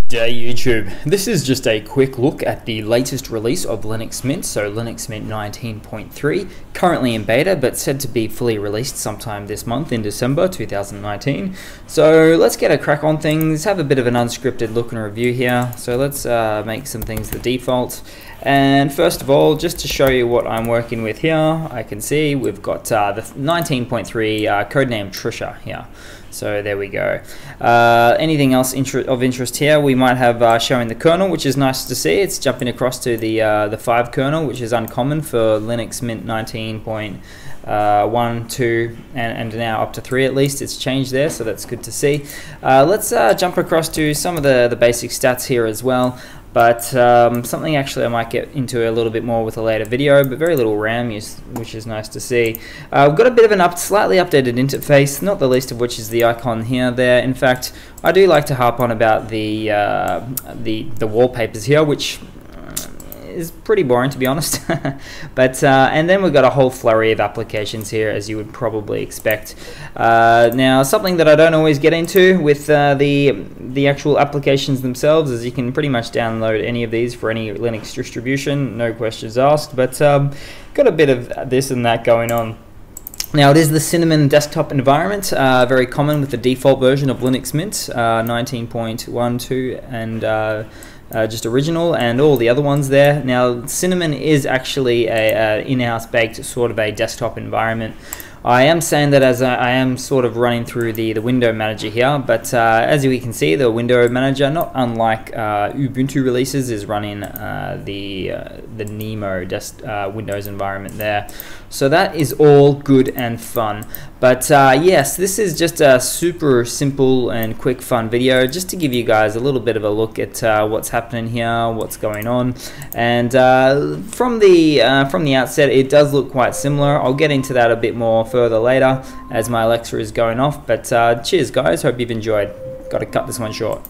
Day YouTube. This is just a quick look at the latest release of Linux Mint, so Linux Mint 19.3, currently in beta but said to be fully released sometime this month in December 2019. So let's get a crack on things, have a bit of an unscripted look and review here. So let's make some things the default. And first of all, just to show you what I'm working with here, I can see we've got the 19.3 codename Trisha here. So there we go. Anything else of interest here? We might have showing the kernel, which is nice to see. It's jumping across to the 5 kernel, which is uncommon for Linux Mint 19.1, 2, and now up to 3 at least. It's changed there, so that's good to see. Let's jump across to some of the basic stats here as well. But something actually I might get into a little bit more with a later video, but very little RAM use, which is nice to see. We've got a bit of an slightly updated interface, not the least of which is the icon here there. In fact, I do like to harp on about the wallpapers here, which is pretty boring, to be honest. But and then we've got a whole flurry of applications here, as you would probably expect. Now, something that I don't always get into with the actual applications themselves is you can pretty much download any of these for any Linux distribution, no questions asked. But got a bit of this and that going on. Now, it is the Cinnamon desktop environment, very common with the default version of Linux Mint 19.12 and just original and all the other ones there. Now, Cinnamon is actually a in-house baked sort of a desktop environment. I am saying that as I am sort of running through the window manager here, but as we can see, the window manager, not unlike Ubuntu releases, is running the Nemo Windows environment there. So that is all good and fun. But yes, this is just a super simple and quick fun video, just to give you guys a little bit of a look at what's happening here, what's going on. And from the outset, it does look quite similar. I'll get into that a bit more further later as my Alexa is going off. But cheers guys, hope you've enjoyed. Got to cut this one short.